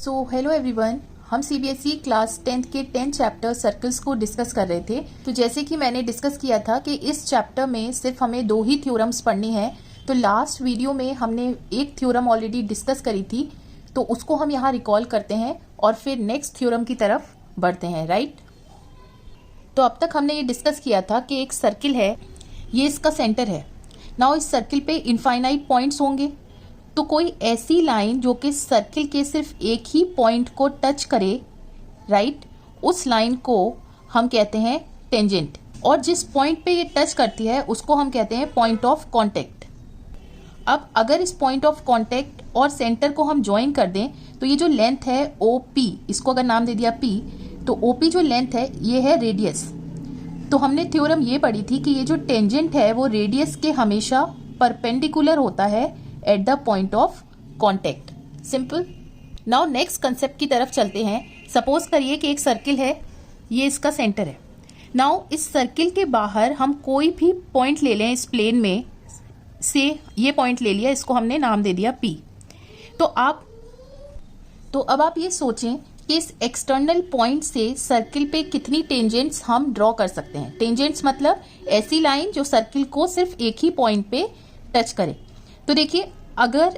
So hello everyone, हम CBSE class 10th के 10 chapter circles को डिस्कस कर रहे थे। तो जैसे कि मैंने डिस्कस किया था कि इस चैप्टर में सिर्फ हमें 2 ही थ्योरम्स पढ़नी है। तो लास्ट वीडियो में हमने एक थ्योरम ऑलरेडी डिस्कस करी थी, तो उसको हम यहाँ रिकॉल करते हैं और फिर नेक्स्ट थ्योरम की तरफ बढ़ते हैं, राइट। तो अब तक हमने ये डिस्कस किया था कि एक सर्किल है, ये इसका सेंटर है। नाउ इस सर्किल पे इनफाइनाइट पॉइंट्स होंगे, तो कोई ऐसी लाइन जो कि सर्किल के सिर्फ एक ही पॉइंट को टच करे, राइट, उस लाइन को हम कहते हैं टेंजेंट। और जिस पॉइंट पे ये टच करती है उसको हम कहते हैं पॉइंट ऑफ कांटेक्ट। अब अगर इस पॉइंट ऑफ कांटेक्ट और सेंटर को हम ज्वाइन कर दें तो ये जो लेंथ है OP, इसको अगर नाम दे दिया P, तो OP जो लेंथ है ये है रेडियस। तो हमने थ्योरम ये पढ़ी थी कि ये जो टेंजेंट है वो रेडियस के हमेशा परपेंडिकुलर होता है at the point of contact. Simple. Now next concept की तरफ चलते हैं। सपोज करिए कि एक सर्किल है, ये इसका सेंटर है। नाउ इस सर्किल के बाहर हम कोई भी पॉइंट ले लें, इस प्लेन में से ये पॉइंट ले लिया, इसको हमने नाम दे दिया P। तो अब आप ये सोचें कि इस एक्सटर्नल पॉइंट से सर्किल पे कितनी टेंजेंट्स हम ड्रॉ कर सकते हैं। टेंजेंट्स मतलब ऐसी लाइन जो सर्किल को सिर्फ एक ही पॉइंट पे टच करे। तो देखिए, अगर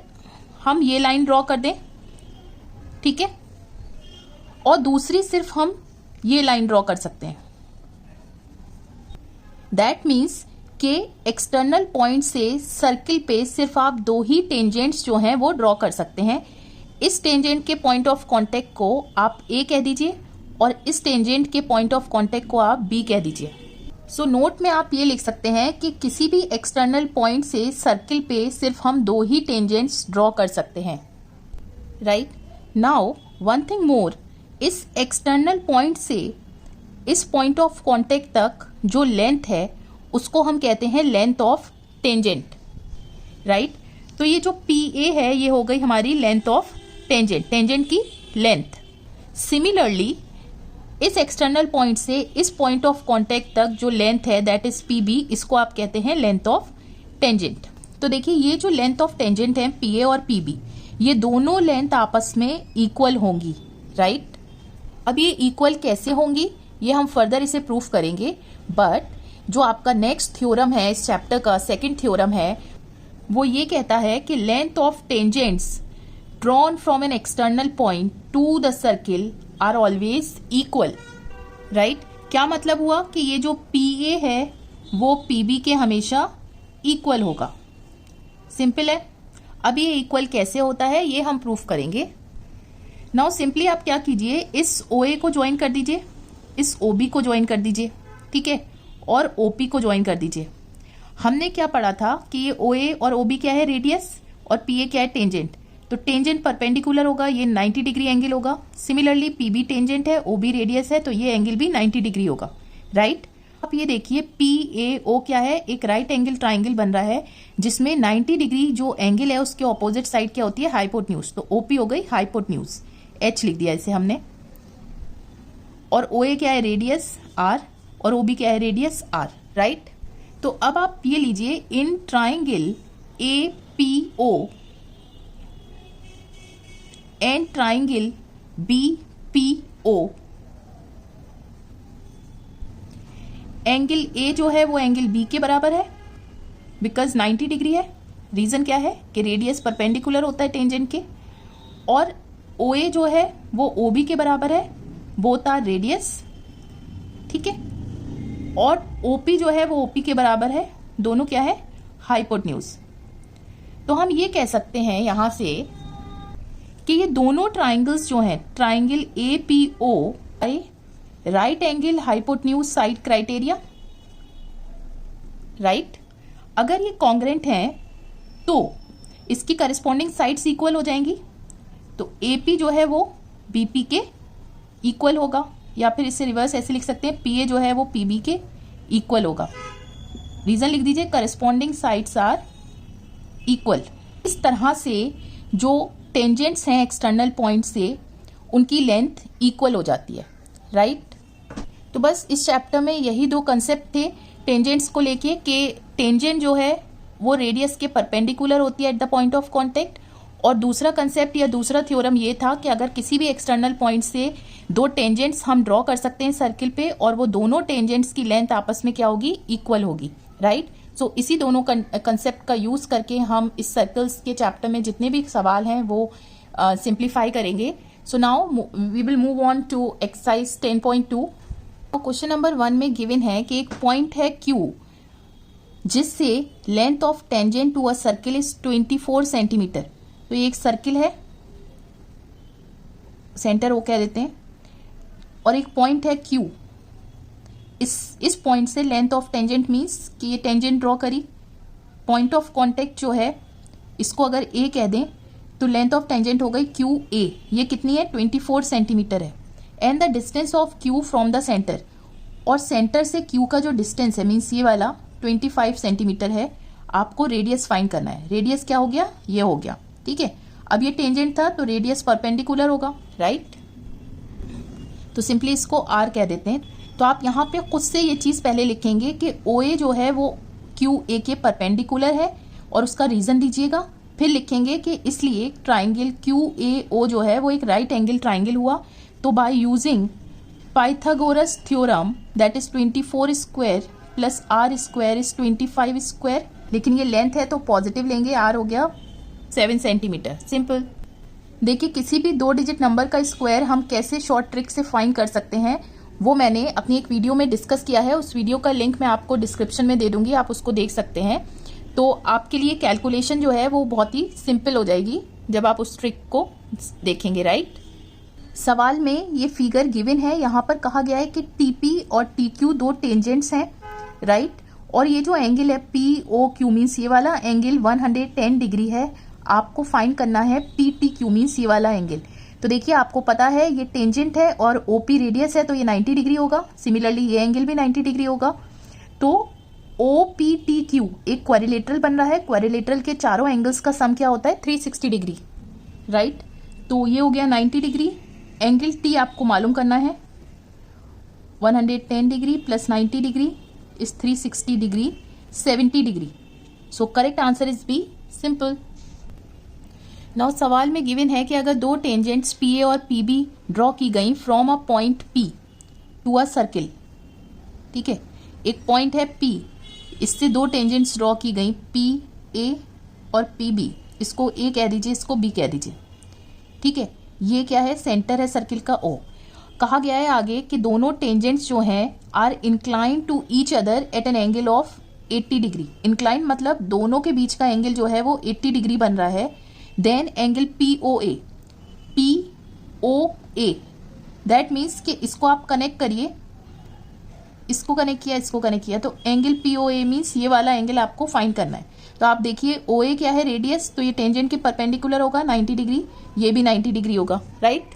हम ये लाइन ड्रॉ कर दें, ठीक है, और दूसरी सिर्फ हम ये लाइन ड्रॉ कर सकते हैं, दैट मीन्स कि एक्सटर्नल पॉइंट से सर्किल पे सिर्फ आप 2 ही टेंजेंट्स जो हैं वो ड्रॉ कर सकते हैं। इस टेंजेंट के पॉइंट ऑफ कांटेक्ट को आप A कह दीजिए और इस टेंजेंट के पॉइंट ऑफ कांटेक्ट को आप B कह दीजिए। सो नोट में आप ये लिख सकते हैं कि किसी भी एक्सटर्नल पॉइंट से सर्किल पे सिर्फ हम 2 ही टेंजेंट्स ड्रॉ कर सकते हैं, right. Now one thing more, इस एक्सटर्नल पॉइंट से इस पॉइंट ऑफ कांटेक्ट तक जो लेंथ है उसको हम कहते हैं लेंथ ऑफ टेंजेंट, राइट। तो ये जो PA है ये हो गई हमारी लेंथ ऑफ टेंजेंट, टेंजेंट की लेंथ। सिमिलरली इस एक्सटर्नल पॉइंट से इस पॉइंट ऑफ कांटेक्ट तक जो लेंथ है दैट इज PB, इसको आप कहते हैं लेंथ ऑफ टेंजेंट। तो देखिए, ये जो लेंथ ऑफ टेंजेंट है PA और PB, ये दोनों लेंथ आपस में इक्वल होंगी, राइट। अब ये इक्वल कैसे होंगी ये हम फर्दर इसे प्रूफ करेंगे, बट जो आपका नेक्स्ट थ्योरम है इस चैप्टर का, सेकेंड थ्योरम है, वो ये कहता है कि length of tangents drawn from an external point to the circle are always equal, right. क्या मतलब हुआ कि ये जो PA है वो PB के हमेशा इक्वल होगा। सिंपल है। अब ये इक्वल कैसे होता है ये हम प्रूफ करेंगे। नाउ सिंपली आप क्या कीजिए, इस OA को ज्वाइन कर दीजिए, इस OB को ज्वाइन कर दीजिए, ठीक है, और OP को ज्वाइन कर दीजिए। हमने क्या पढ़ा था कि ये OA और OB क्या है, रेडियस, और PA क्या है, टेंजेंट। तो टेंजेंट परपेंडिकुलर होगा, ये 90 डिग्री एंगल होगा। सिमिलरली PB टेंजेंट है, OB रेडियस है, तो ये एंगल भी 90 डिग्री होगा, राइट। आप ये देखिए PAO क्या है, एक राइट एंगल ट्राइंगल बन रहा है जिसमें 90 डिग्री जो एंगल है उसके ऑपोजिट साइड क्या होती है, हाइपोटेन्यूज। तो OP हो गई हाइपोटेन्यूज, H लिख दिया इसे हमने। और OA क्या है, रेडियस R, और OB क्या है, रेडियस R, राइट। तो अब आप ये लीजिए, in triangle APO and triangle BPO, angle A जो है वो एंगल B के बराबर है बिकॉज 90 डिग्री है। रीजन क्या है कि रेडियस परपेंडिकुलर होता है टेंजेंट के। और OA जो है वो OB के बराबर है, बोथ आर रेडियस, ठीक है। और OP जो है वो OP के बराबर है, दोनों क्या है, हाइपोटेन्यूज। तो हम ये कह सकते हैं यहां से कि ये दोनों ट्राइंगल्स जो हैं, triangle APO right angle hypotenuse side criteria, right. अगर ये कॉन्ग्रेंट हैं तो इसकी करस्पॉन्डिंग साइड्स इक्वल हो जाएंगी। तो AP जो है वो BP के इक्वल होगा, या फिर इससे रिवर्स ऐसे लिख सकते हैं, PA जो है वो PB के इक्वल होगा। रीजन लिख दीजिए, करस्पॉन्डिंग साइड्स आर इक्वल। इस तरह से जो टेंजेंट्स हैं एक्सटर्नल पॉइंट से उनकी लेंथ इक्वल हो जाती है, राइट। तो बस इस चैप्टर में यही 2 कंसेप्ट थे टेंजेंट्स को लेके, कि टेंजेंट जो है वो रेडियस के परपेंडिकुलर होती है at the point of contact, और दूसरा कंसेप्ट या दूसरा थ्योरम ये था कि अगर किसी भी एक्सटर्नल पॉइंट से दो टेंजेंट्स हम ड्रॉ कर सकते हैं सर्किल पे और वो दोनों टेंजेंट्स की लेंथ आपस में क्या होगी, इक्वल होगी, राइट। सो इसी दोनों कंसेप्ट का यूज करके हम इस सर्कल्स के चैप्टर में जितने भी सवाल हैं वो सिंप्लीफाई करेंगे। So now we will move on to exercise 10.2। Question number 1 में गिवन है कि एक पॉइंट है Q जिससे length of tangent to a circle is 24 centimetre. तो ये एक सर्किल है, सेंटर वो कह देते हैं, और एक पॉइंट है Q। इस पॉइंट से लेंथ ऑफ टेंजेंट मीन्स कि ये टेंजेंट ड्रॉ करी, पॉइंट ऑफ कांटेक्ट जो है इसको अगर A कह दें तो लेंथ ऑफ टेंजेंट हो गई QA। ये कितनी है, 24 सेंटीमीटर है। And the distance of Q from the centre, और सेंटर से Q का जो डिस्टेंस है मीन्स ये वाला 25 सेंटीमीटर है। आपको रेडियस फाइंड करना है। रेडियस क्या हो गया, ये हो गया, ठीक है। अब ये टेंजेंट था तो रेडियस परपेंडिकुलर होगा, राइट। तो सिंपली इसको R कह देते हैं। तो आप यहाँ पे खुद से ये चीज पहले लिखेंगे कि OA जो है वो QA के परपेंडिकुलर है और उसका रीजन दीजिएगा। फिर लिखेंगे कि इसलिए ट्राइंगल QAO जो है वो एक राइट एंगल ट्राइंगल हुआ। तो by using Pythagoras theorem that is 24 square plus R square is 25 square, लेकिन ये लेंथ है तो पॉजिटिव लेंगे, R हो गया 7 सेंटीमीटर। सिंपल। देखिए किसी भी 2 डिजिट नंबर का स्क्वायर हम कैसे शॉर्ट ट्रिक से फाइंड कर सकते हैं वो मैंने अपनी एक वीडियो में डिस्कस किया है। उस वीडियो का लिंक मैं आपको डिस्क्रिप्शन में दे दूंगी, आप उसको देख सकते हैं। तो आपके लिए कैलकुलेशन जो है वो बहुत ही सिंपल हो जाएगी जब आप उस ट्रिक को देखेंगे, राइट। सवाल में ये फिगर गिवन है, यहाँ पर कहा गया है कि TP और TQ दो टेंजेंट्स हैं, राइट। और ये जो एंगल है POQ मीन्स ये वाला एंगल 110 डिग्री है। आपको फाइंड करना है PTQ मीन्स ये वाला एंगल। तो देखिए आपको पता है ये टेंजेंट है और OP रेडियस है तो ये 90 डिग्री होगा। सिमिलरली ये एंगल भी 90 डिग्री होगा। तो OPTQ एक क्वाड्रिलेटरल बन रहा है। क्वाड्रिलेटरल के चारों एंगल्स का सम क्या होता है, 360 डिग्री, राइट। तो ये हो गया 90 डिग्री। एंगल T आपको मालूम करना है, 110 degree plus 90 degree is 360 degree, 70 degree. So correct answer is B, simple. Now सवाल में गिवन है कि अगर दो टेंजेंट्स PA और PB ड्रॉ की गई from a point P to a circle, ठीक है। एक पॉइंट है P, इससे दो टेंजेंट्स ड्रॉ की गई PA और PB। इसको A कह दीजिए, इसको B कह दीजिए, ठीक है। ये क्या है, सेंटर है सर्किल का O। कहा गया है आगे कि दोनों टेंजेंट्स जो हैं are inclined to each other at an angle of 80 degree. Inclined मतलब दोनों के बीच का एंगल जो है वो 80 डिग्री बन रहा है। Then angle POA that means कि इसको आप कनेक्ट करिए, इसको कनेक्ट किया, इसको कनेक्ट किया, तो एंगल POA मीन्स ये वाला एंगल आपको फाइंड करना है। तो आप देखिए OA क्या है, रेडियस, तो ये टेंजेंट के परपेंडिकुलर होगा 90 डिग्री, ये भी 90 डिग्री होगा, राइट।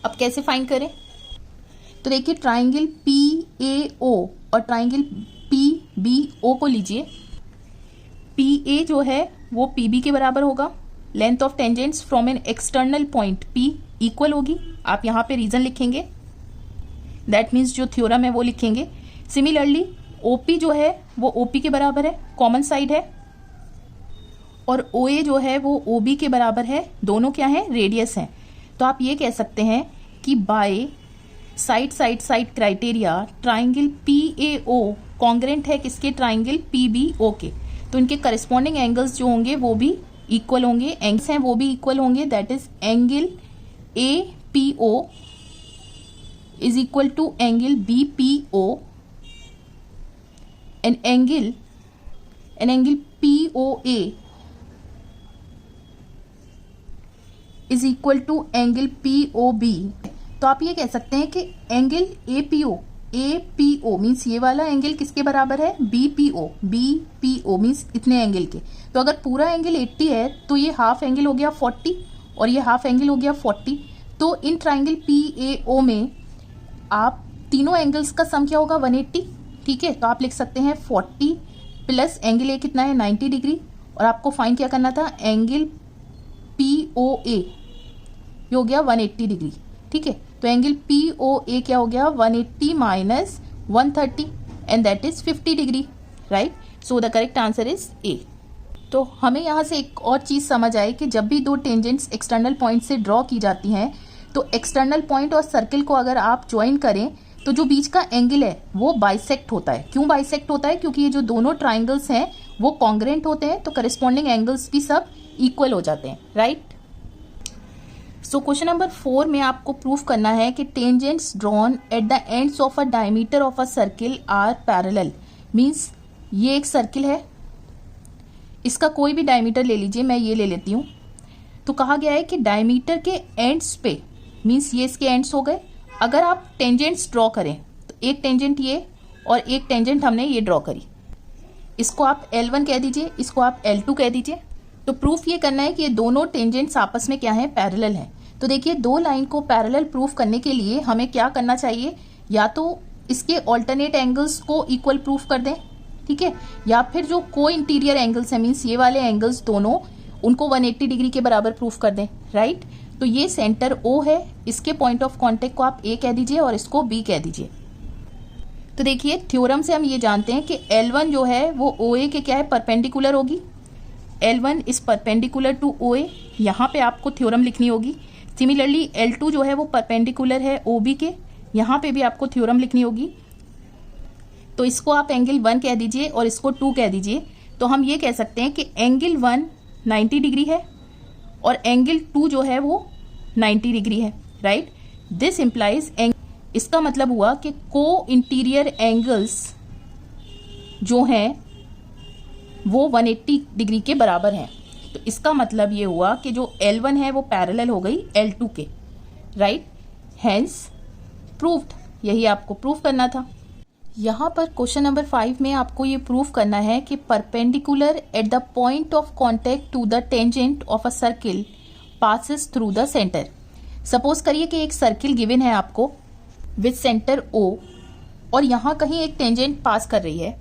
अब कैसे फाइंड करें, तो देखिए ट्राइंगल PAO और ट्राइंगल PBO को लीजिए। PA जो है वो PB के बराबर होगा। Length of tangents from an external point P equal होगी। आप यहाँ पे रीजन लिखेंगे, दैट मीन्स जो थ्योरम है वो लिखेंगे। सिमिलरली OP जो है वो OP के बराबर है, कॉमन साइड है, और OA जो है वो OB के बराबर है। दोनों क्या है, रेडियस हैं। तो आप ये कह सकते हैं कि by side criteria triangle PAO congruent है किसके, ट्राइंगल PBO के। तो इनके करस्पॉन्डिंग एंगल्स जो होंगे वो भी इक्वल होंगे, एंगल्स हैं वो भी इक्वल होंगे। That is angle APO is equal to angle BPO and angle POA is equal to angle POB। तो आप ये कह सकते हैं कि एंगल APO मीन्स ये वाला एंगल किसके बराबर है, BPO मीन्स इतने एंगल के। तो अगर पूरा एंगल 80 है तो ये हाफ एंगल हो गया 40 और ये हाफ एंगल हो गया 40। तो इन ट्राइंगल PAO में आप तीनों एंगल्स का सम क्या होगा, 180, ठीक है। तो आप लिख सकते हैं 40 प्लस एंगल A कितना है, 90 डिग्री, और आपको फाइंड क्या करना था, एंगल POA ये हो गया 180 डिग्री, ठीक है। तो एंगल POA क्या हो गया, 180 minus 130 and that is 50 degree, right. So the correct answer is A। तो हमें यहाँ से एक और चीज़ समझ आए कि जब भी दो टेंजेंट्स एक्सटर्नल पॉइंट से ड्रॉ की जाती हैं तो एक्सटर्नल पॉइंट और सर्किल को अगर आप ज्वाइन करें तो जो बीच का एंगल है वो बाइसेक्ट होता है। क्यों बाइसेक्ट होता है? क्योंकि ये जो दोनों ट्राइंगल्स हैं वो कॉन्ग्रेंट होते हैं, तो करस्पॉन्डिंग एंगल्स भी सब इक्वल हो जाते हैं, राइट। सो क्वेश्चन नंबर 4 में आपको प्रूफ करना है कि tangents drawn at the ends of a diameter of a circle are parallel. Means ये एक सर्किल है, इसका कोई भी डायमीटर ले लीजिए, मैं ये ले लेती हूँ। तो कहा गया है कि डायमीटर के एंड्स पे, मीन्स ये इसके एंड्स हो गए, अगर आप टेंजेंट्स ड्रॉ करें तो एक टेंजेंट ये और एक टेंजेंट हमने ये ड्रॉ करी, इसको आप L1 कह दीजिए, इसको आप L2 कह दीजिए। तो प्रूफ ये करना है कि ये दोनों टेंजेंट्स आपस में क्या है, पैरेलल हैं। तो देखिए दो लाइन को पैरेलल प्रूफ करने के लिए हमें क्या करना चाहिए, या तो इसके ऑल्टरनेट एंगल्स को इक्वल प्रूफ कर दें, ठीक है, या फिर जो को इंटीरियर एंगल्स हैं, मीन्स ये वाले एंगल्स दोनों, उनको 180 डिग्री के बराबर प्रूफ कर दें, राइट। तो ये सेंटर O है, इसके पॉइंट ऑफ कॉन्टेक्ट को आप A कह दीजिए और इसको B कह दीजिए। तो देखिए थ्योरम से हम ये जानते हैं कि L1 जो है वो OA के क्या है, परपेंडिकुलर होगी। L1 is perpendicular to OA, यहाँ पे आपको थ्योरम लिखनी होगी। सिमिलरली L2 जो है वो परपेंडिकुलर है OB के, यहाँ पे भी आपको थ्योरम लिखनी होगी। तो इसको आप एंगल 1 कह दीजिए और इसको 2 कह दीजिए। तो हम ये कह सकते हैं कि एंगल 1 90 डिग्री है और एंगल 2 जो है वो 90 डिग्री है, राइट। दिस इम्प्लाइज, इसका मतलब हुआ कि को इंटीरियर एंगल्स जो हैं वो 180 डिग्री के बराबर हैं। तो इसका मतलब ये हुआ कि जो L1 है वो पैरेलल हो गई L2 के, राइट। हेंस प्रूव्ड, यही आपको प्रूफ करना था। यहाँ पर क्वेश्चन नंबर 5 में आपको ये प्रूफ करना है कि perpendicular at the point of contact to the tangent of a circle passes through the centre. Suppose करिए कि एक सर्किल गिवन है आपको विद सेंटर O और यहाँ कहीं एक टेंजेंट पास कर रही है,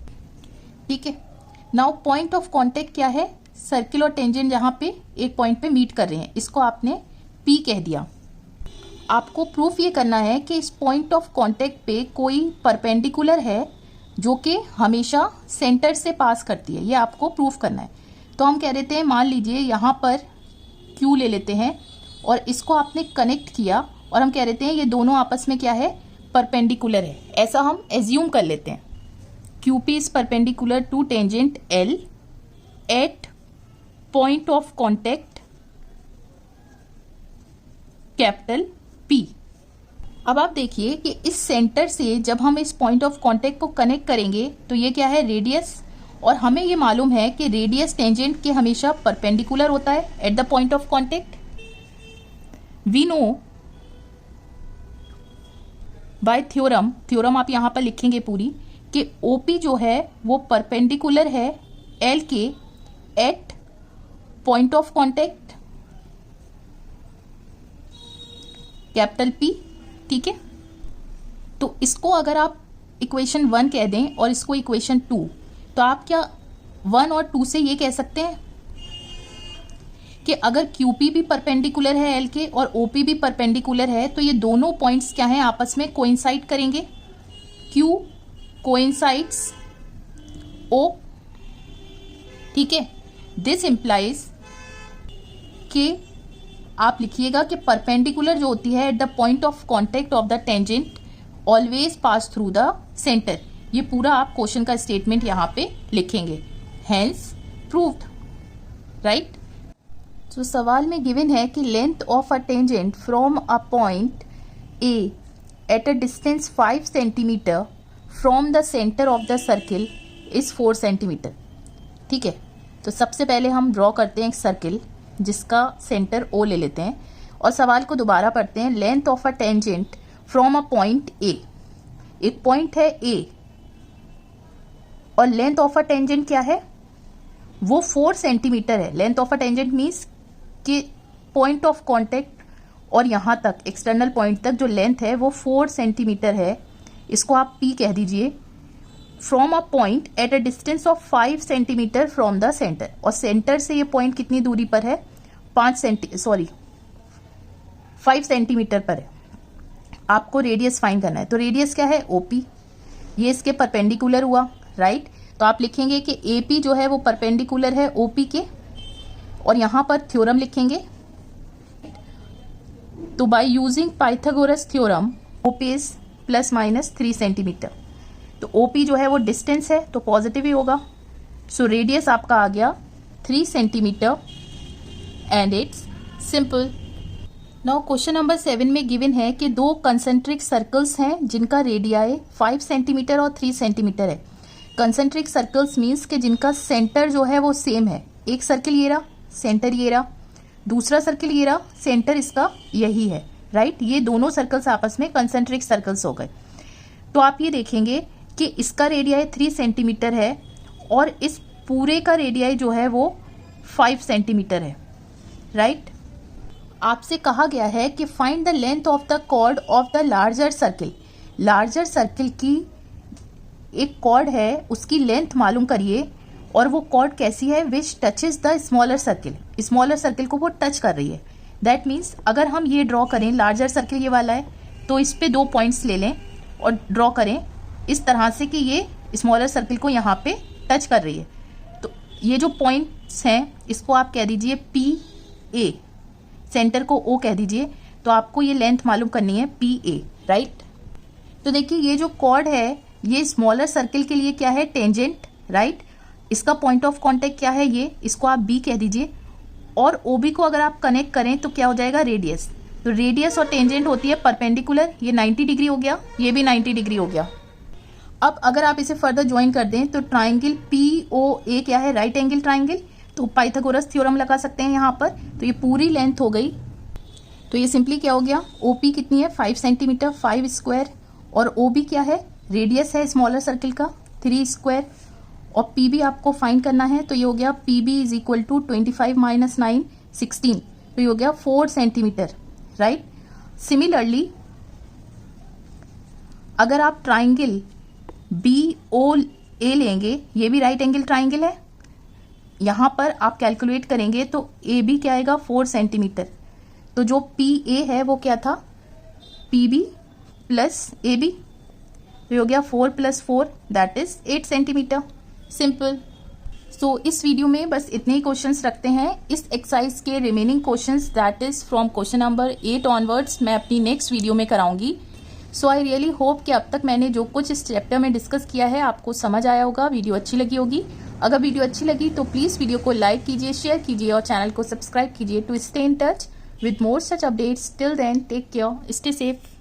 ठीक है। नाउ पॉइंट ऑफ कॉन्टेक्ट क्या है, सर्किल और टेंजेंट जहाँ पे एक पॉइंट पे मीट कर रहे हैं, इसको आपने P कह दिया। आपको प्रूफ ये करना है कि इस पॉइंट ऑफ कांटेक्ट पे कोई परपेंडिकुलर है जो कि हमेशा सेंटर से पास करती है, ये आपको प्रूफ करना है। तो हम कह देते हैं, मान लीजिए यहाँ पर Q ले लेते हैं और इसको आपने कनेक्ट किया और हम कह देते हैं ये दोनों आपस में क्या है, परपेंडिकुलर है, ऐसा हम एज्यूम कर लेते हैं। QP is perpendicular to tangent L at point of contact capital P। अब आप देखिए कि इस सेंटर से जब हम इस पॉइंट ऑफ कांटेक्ट को कनेक्ट करेंगे तो ये क्या है, रेडियस, और हमें ये मालूम है कि रेडियस टेंजेंट के हमेशा परपेंडिकुलर होता है at the point of contact. We know by theorem आप यहां पर लिखेंगे पूरी, कि OP जो है वो परपेंडिकुलर है L के at point of contact capital P, ठीक है। तो इसको अगर आप इक्वेशन 1 कह दें और इसको इक्वेशन 2, तो आप क्या 1 और 2 से ये कह सकते हैं कि अगर QP भी परपेंडिकुलर है L के और OP भी परपेंडिकुलर है तो ये दोनों पॉइंट्स क्या हैं, आपस में कोइंसाइड करेंगे। Q कोइंसाइड्स O, ठीक है। दिस इम्प्लाइज कि आप लिखिएगा कि परपेंडिकुलर जो होती है at the point of contact of the tangent always pass through the centre. ये पूरा आप क्वेश्चन का स्टेटमेंट यहाँ पे लिखेंगे, हेंस प्रूव्ड, राइट। तो सवाल में गिवन है कि length of a tangent from a point A at a distance 5 centimetre from the centre of the circle is 4 centimetre, ठीक है। तो सबसे पहले हम ड्रॉ करते हैं एक सर्किल जिसका सेंटर O ले लेते हैं और सवाल को दोबारा पढ़ते हैं। Length of a tangent from a point A, एक पॉइंट है A और लेंथ ऑफ अ टेंजेंट क्या है, वो 4 सेंटीमीटर है। Length of a tangent means कि पॉइंट ऑफ कांटेक्ट और यहाँ तक एक्सटर्नल पॉइंट तक जो लेंथ है वो 4 सेंटीमीटर है, इसको आप P कह दीजिए। From a point at a distance of 5 centimetre from the centre, और सेंटर से ये पॉइंट कितनी दूरी पर है, 5 सेंटीमीटर पर है। आपको रेडियस फाइंड करना है, तो रेडियस क्या है, OP, ये इसके परपेंडिकुलर हुआ, राइट। तो आप लिखेंगे कि AP जो है वो परपेंडिकुलर है OP के, और यहाँ पर थ्योरम लिखेंगे। तो by using Pythagoras theorem OP is ±3 centimetre. तो OP जो है वो डिस्टेंस है तो पॉजिटिव ही होगा। सो रेडियस आपका आ गया 3 centimetre and it's simple. Now question number 7 में गिवन है कि दो कंसेंट्रिक सर्कल्स हैं जिनका रेडियाई 5 सेंटीमीटर और 3 सेंटीमीटर है। कंसेंट्रिक सर्कल्स मीन्स कि जिनका सेंटर जो है वो सेम है। एक सर्किल ये रहा, सेंटर ये रहा, दूसरा सर्किल ये रहा, सेंटर इसका यही है, राइट। ये दोनों सर्कल्स आपस में कंसेंट्रिक सर्कल्स हो गए। तो आप ये देखेंगे कि इसका रेडियाई 3 सेंटीमीटर है और इस पूरे का रेडियाई जो है वो 5 सेंटीमीटर है, राइट। आपसे कहा गया है कि find the length of the chord of the larger circle. Larger circle की एक कॉर्ड है, उसकी लेंथ मालूम करिए, और वो कॉर्ड कैसी है, which touches the smaller circle. Smaller circle को वो टच कर रही है। दैट मीन्स अगर हम ये ड्रॉ करें, लार्जर सर्किल ये वाला है, तो इस पे 2 पॉइंट्स ले लें और ड्रॉ करें इस तरह से कि ये स्मॉलर सर्किल को यहाँ पे टच कर रही है। तो ये जो पॉइंट्स हैं इसको आप कह दीजिए PA, सेंटर को O कह दीजिए। तो आपको ये लेंथ मालूम करनी है PA, राइट। तो देखिए ये जो कॉर्ड है ये स्मॉलर सर्किल के लिए क्या है, टेंजेंट, राइट। इसका पॉइंट ऑफ कांटेक्ट क्या है, ये, इसको आप B कह दीजिए। और OB को अगर आप कनेक्ट करें तो क्या हो जाएगा, रेडियस। तो रेडियस और टेंजेंट होती है परपेंडिकुलर, ये 90 डिग्री हो गया, ये भी 90 डिग्री हो गया। अब अगर आप इसे फर्दर ज्वाइन कर दें तो ट्राइंगल POA क्या है, राइट एंगल ट्राइंगल। तो पाइथागोरस थ्योरम लगा सकते हैं यहाँ पर। तो ये पूरी लेंथ हो गई। तो ये सिंपली क्या हो गया, OP कितनी है, 5 सेंटीमीटर, 5 स्क्वायर, और OB क्या है, रेडियस है स्मॉलर सर्किल का, 3 स्क्वायर, और PB आपको फाइंड करना है। तो ये हो गया PB इज इक्वल टू 25 - 9 16। तो ये हो गया 4 सेंटीमीटर, राइट। सिमिलरली अगर आप ट्राइंगल BOA लेंगे, ये भी राइट एंगल ट्राइंगल है, यहाँ पर आप कैलकुलेट करेंगे तो AB क्या आएगा, 4 सेंटीमीटर। तो जो PA है वो क्या था, PB प्लस AB। तो हो गया 4 + 4 दैट इज 8 सेंटीमीटर, सिंपल। सो इस वीडियो में बस इतने ही क्वेश्चंस रखते हैं। इस एक्सरसाइज के remaining questions that is from question number 8 onwards मैं अपनी नेक्स्ट वीडियो में कराऊंगी। सो आई रियली होप कि अब तक मैंने जो कुछ इस चैप्टर में डिस्कस किया है आपको समझ आया होगा, वीडियो अच्छी लगी होगी। अगर वीडियो अच्छी लगी तो प्लीज़ वीडियो को लाइक कीजिए, शेयर कीजिए और चैनल को सब्सक्राइब कीजिए to stay in touch with more such updates. Till then, take care, stay safe.